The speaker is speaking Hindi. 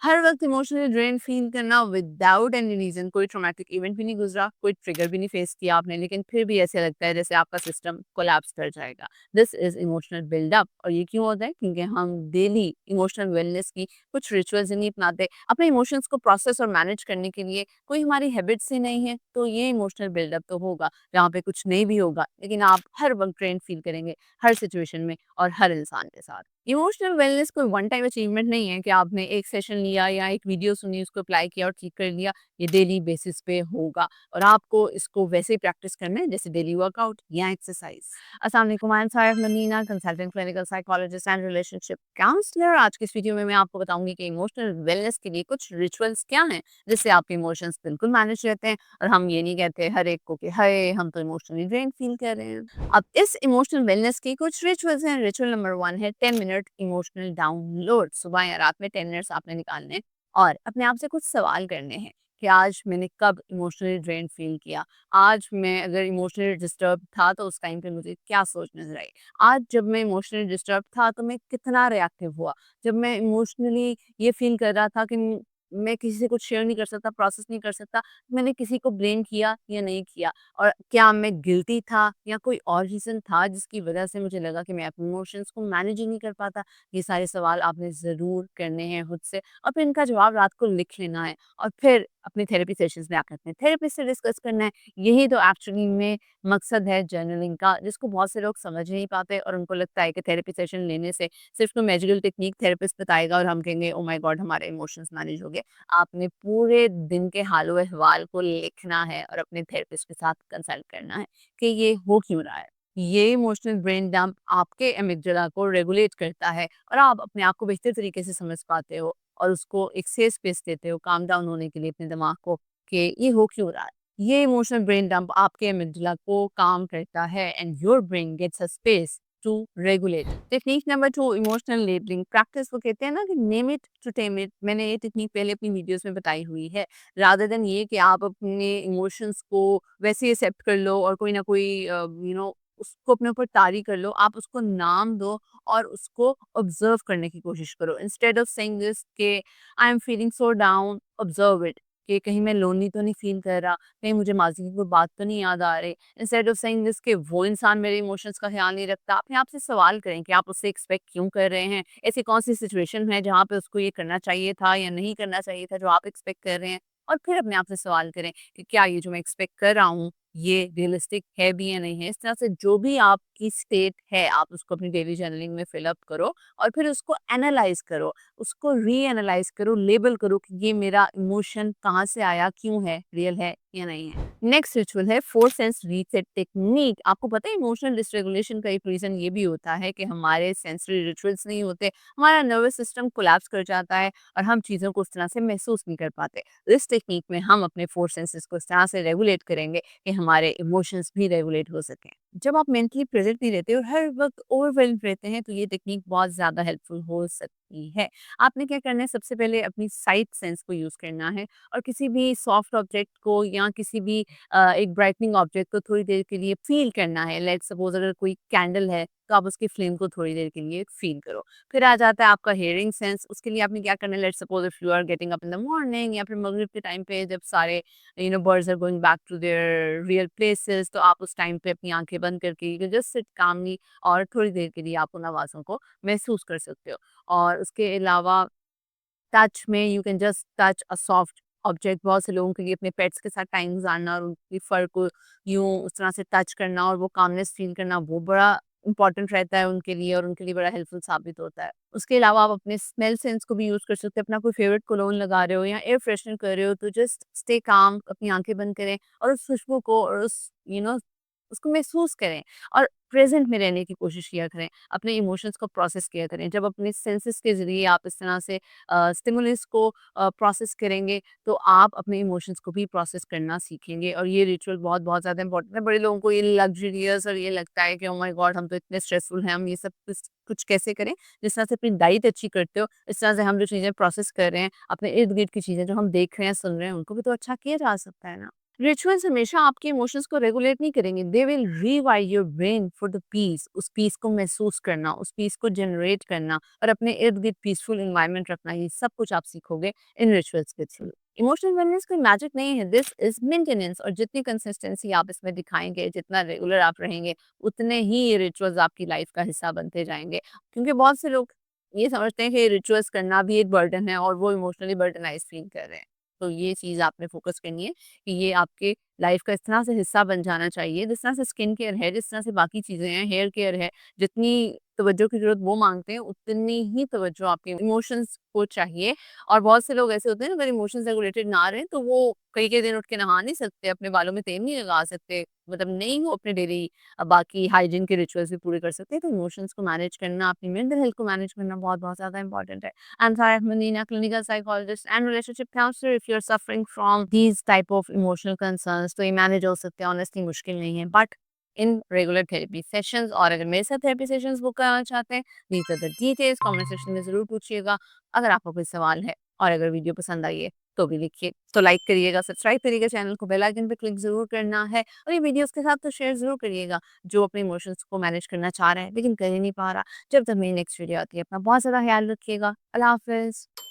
हर वक़्त इमोशनली ड्रेन फ़ील करना विदाउट एनी रीज़न, कोई ट्रॉमेटिक इवेंट भी नहीं गुज़रा, कोई ट्रिगर भी नहीं फ़ेस किया आपने, लेकिन फिर भी ऐसा लगता है जैसे आपका सिस्टम कोलैप्स कर जाएगा। This is emotional build up. और ये क्यों होता है? क्योंकि हम डेली इमोशनल वेलनेस की कुछ रिचुअल्स ही नहीं अपनाते। अपने इमोशंस को प्रोसेस और मैनेज करने के लिए कोई हमारी हैबिट्स ही नहीं है, तो ये इमोशनल बिल्डअप तो होगा, जहाँ पे कुछ नहीं भी होगा, लेकिन आप हर वक़्त ड्रेन फ़ील करेंगे, हर सिचुएशन में और हर इंसान के साथ। इमोशनल वेलनेस कोई वन टाइम अचीवमेंट नहीं है कि आपने एक सेशन लिया या एक वीडियो सुनी, उसको अप्लाई किया और ठीक कर लिया। ये डेली बेसिस पे होगा और आपको इसको वैसे ही प्रैक्टिस करना है जैसे डेली वर्कआउट या एक्सरसाइज। अस्सलाम वालेकुम, I am Saira Nadina, consultant clinical psychologist and relationship counsellor. आज की इस वीडियो में मैं आपको बताऊंगी कि इमोशनल वेलनेस के लिए कुछ रिचुअल्स क्या हैं जिससे आपके इमोशंस बिल्कुल मैनेज रहते हैं और हम ये नहीं कहते हर एक को कि हाय हम तो इमोशनली ड्रेन फील कर रहे हैं। अब इस इमोशनल वेलनेस के कुछ रिचुअल्स हैं। रिचुअल नंबर 1 है 10 मिनट इमोशनल डाउनलोड। सुबह या रात में 10 मिनट्स आपने निकालने हैं और अपने आप से कुछ सवाल करने हैं कि आज मैंने कब इमोशनली ड्रेन फील किया। आज मैं अगर इमोशनली डिस्टर्ब था तो उस टाइम पे मुझे क्या सोच नजर आई। आज जब मैं इमोशनली डिस्टर्ब था तो मैं कितना रिएक्टिव हुआ। जब मैं इमोशनली ये फील कर रहा था कि मैं किसी से कुछ शेयर नहीं कर सकता, प्रोसेस नहीं कर सकता, मैंने किसी को ब्लेम किया या नहीं किया। और क्या मैं गिल्टी था या कोई और रीज़न था जिसकी वजह से मुझे लगा कि मैं अपने इमोशंस को मैनेज ही नहीं कर पाता? ये सारे सवाल आपने ज़रूर करने हैं खुद से और फिर इनका जवाब रात को लिख लेना है और फिर अपनी थेरेपी सेशंस में आकर अपने थेरेपिस्ट से डिस्कस करना है। यही तो एक्चुअली में मकसद है जर्नलिंग का, जिसको बहुत से लोग समझ नहीं पाते और उनको लगता है कि थेरेपी सेशन लेने से सिर्फ कोई मैजिकल टेक्निक थेरेपिस्ट बताएगा और हम कहेंगे ओह माय गॉड हमारे इमोशंस मैनेज हो गए। आपने पूरे दिन के हाल-ओ-अहवाल को लिखना है और अपने थेरेपिस्ट के साथ कंसल्ट करना है कि ये हो क्यों रहा है। ये इमोशनल ब्रेन डंप आपके एमिग्डाला को रेगुलेट करता है और आप अपने आप को बेहतर तरीके से समझ पाते हो और उसको एक सेफ स्पेस देते हो काम डाउन होने के लिए अपने दिमाग को कि ये हो क्यों रहा है। ये इमोशनल ब्रेन डंप आपके एमिग्डाला को काम करता है and your brain gets a space to regulate. Technique number 2 emotional labeling practice. वो कहते हैं ना कि name it to tame it. मैंने ये टेक्निक पहले अपनी वीडियोस में बताई हुई है। रादर देन ये कि आप अपने इमोशंस को वैसे ही एक्सेप्ट कर लो और कोई ना कोई उसको अपने ऊपर तारी कर लो, आप उसको नाम दो और उसको ऑब्जर्व करने की कोशिश करो। इंस्टेड ऑफ सेइंग दिस के I am feeling so down, observe it कि कहीं मैं लोनली तो नहीं फील कर रहा, कहीं मुझे माज़ी की कोई बात तो नहीं याद आ रही। इंस्टेड ऑफ सेइंग दिस कि वो इंसान मेरे इमोशंस का ख़्याल नहीं रखता, अपने आप से सवाल करें कि आप उससे एक्सपेक्ट क्यों कर रहे हैं? ऐसी कौन-सी सिचुएशन है जहाँ पे उसको ये करना चाहिए था या नहीं करना चाहिए था जो आप एक्सपेक्ट कर रहे हैं? और फिर अपने आप से सवाल करें कि क्या ये जो मैं एक्सपेक्ट कर रहा हूँ, ये रियलिस्टिक है भी या नहीं है? इस तरह से जो भी आपकी स्टेट है, आप उसको अपनी डेली जर्नलिंग में फिल अप करो और फिर उसको एनालाइज़ करो, उसको री-एनालाइज़ करो, लेबल करो कि ये मेरा इमोशन कहाँ से आया, क्यों है, रियल है या नहीं है। नेक्स्ट रिचुअल है 4 सेंस रीसेट टेक्नीक। आपको पता है इमोशनल डिसरेगुलेशन का एक रीज़न ये भी होता है कि हमारे सेंसरी रिचुअल्स नहीं होते, हमारा नर्वस सिस्टम कोलैप्स कर जाता है और हम चीज़ों को उस तरह से महसूस नहीं कर पाते। इस टेक्निक में हम अपने 4 सेंसेस को इस तरह से रेगुलेट करेंगे कि हमारे इमोशंस भी रेगुलेट हो सकें। जब आप मेंटली प्रेजेंट नहीं रहते और हर वक़्त ओवरवेल्म्ड रहते हैं, तो ये टेक्निक बहुत ज़्यादा हेल्पफुल हो सकती है। आपने क्या करना है, सबसे पहले अपनी साइट सेंस को यूज़ करना है और किसी भी सॉफ्ट ऑब्जेक्ट को या किसी भी एक ब्राइटनिंग ऑब्जेक्ट को थोड़ी देर के लिए फ़ील करना है। लेट्स सपोज़ अगर कोई कैंडल है, तो आप उसकी फ्लेम को थोड़ी देर के लिए फ़ील करो। फिर आ जाता है आपका हियरिंग सेंस। उसके लिए आपने क्या करना है, let's suppose if you are getting up in the morning या फिर मगरिब के टाइम पे जब सारे birds are going back to their real places, तो आप उस टाइम पे अपनी आँखें बंद करके यू जस्ट सिट कामली और थोड़ी देर के लिए आप उन आवाज़ों को महसूस कर सकते हो। और उसके अलावा टच में you can just touch a soft object. बहुत से लोगों के लिए अपने पेट्स के साथ टाइम गुज़ारना और उनकी फर को यूँ उस तरह से टच करना और वो कामनेस फ़ील करना, वो बड़ा इम्पोर्टेंट रहता है उनके लिए और उनके लिए बड़ा हेल्पफुल साबित होता है। उसके अलावा आप अपने स्मेल सेंस को भी यूज़ कर सकते हैं। अपना कोई फ़ेवरेट कोलोन लगा रहे हो या एयर फ्रेशनर कर रहे हो, तो जस्ट स्टे काम, अपनी आँखें बंद करें और उस खुशबू को और उस उसको महसूस करें और प्रेज़ेंट में रहने की कोशिश किया करें। अपने इमोशंस को प्रोसेस किया करें। जब अपने सेंसेस के ज़रिए आप इस तरह से स्टिमुलस को प्रोसेस करेंगे, तो आप अपने इमोशंस को भी प्रोसेस करना सीखेंगे और ये रिचुअल बहुत-बहुत ज़्यादा इम्पोर्टेंट है। बड़े लोगों को ये लग्ज़रियस और ये लगता है कि ओह माय गॉड हम तो इतने स्ट्रेसफुल हैं, हम ये सब कुछ कैसे करें? जिस तरह से अपनी डाइट अच्छी करते हो, इस तरह से हम जो चीज़ें प्रोसेस कर रहे हैं, अपने इर्द-गिर्द की चीज़ें जो हम देख रहे हैं, सुन रहे हैं, उनको भी तो अच्छा किया जा सकता है ना। रिचुअल्स हमेशा आपके इमोशंस को रेगुलेट नहीं करेंगे, they will rewire your brain for the peace, उस पीस को महसूस करना, उस पीस को जनरेट करना और अपने इर्द गिर्द पीसफुल इन्वायरमेंट रखना, ये सब कुछ आप सीखोगे इन रिचुअल्स के थ्रू। इमोशनल वेलनेस कोई मैजिक नहीं है, दिस इज मेंटेनेंस, और जितनी कंसिस्टेंसी आप इसमें दिखाएंगे, जितना रेगुलर आप रहेंगे, उतने ही ये रिचुअल्स आपकी लाइफ का हिस्सा बनते जाएंगे। क्योंकि बहुत से लोग ये समझते हैं कि रिचुअल्स करना भी एक बर्डन है और वो इमोशनली बर्डनाइज फील कर रहे हैं। तो ये चीज़ आपने फोकस करनी है कि ये आपके लाइफ का इस तरह से हिस्सा बन जाना चाहिए, जिस तरह से स्किन केयर है, जिस तरह से बाकी चीज़ें हैं, हेयर केयर है, जितनी तवज्जो की ज़रूरत वो माँगते हैं, उतनी ही तवज्जो आपके इमोशंस को चाहिए। और बहुत से लोग ऐसे होते हैं ना, अगर इमोशंस रेगुलेटेड ना रहें, तो वो कई-कई दिन उठ के नहा नहीं सकते, अपने बालों में तेल नहीं लगा सकते, मतलब नहीं वो अपने डेली बाकी हाइजीन के रिचुअल्स भी पूरे कर सकते हैं। तो इमोशंस को मैनेज करना, अपनी मेंटल हेल्थ को मैनेज करना बहुत-बहुत ज़्यादा इम्पोर्टेंट है। And Farah Manina, clinical psychologist and relationship counselor. If you're suffering from these type of emotional concerns, तो ये मैनेज हो सकते हैं, ऑनेस्टली मुश्किल नहीं है, but in regular therapy sessions, और अगर मेरे साथ थेरेपी सेशंस बुक कराना चाहते हैं, these are the details, comment section में ज़रूर पूछिएगा अगर आपको कोई सवाल है। और अगर वीडियो पसंद आई है तो भी लिखिए, तो लाइक करिएगा, सब्सक्राइब करिएगा चैनल को, बेल आइकन पे क्लिक ज़रूर करना है, और ये वीडियोस के साथ तो शेयर ज़रूर करिएगा जो अपने इमोशंस को मैनेज करना चाह रहे हैं लेकिन कर ही नहीं पा रहा। जब तक मेरी नेक्स्ट वीडियो आती है, अपना बहुत ज़्यादा ख्याल रखिएगा। अल्लाह हाफ़िज़।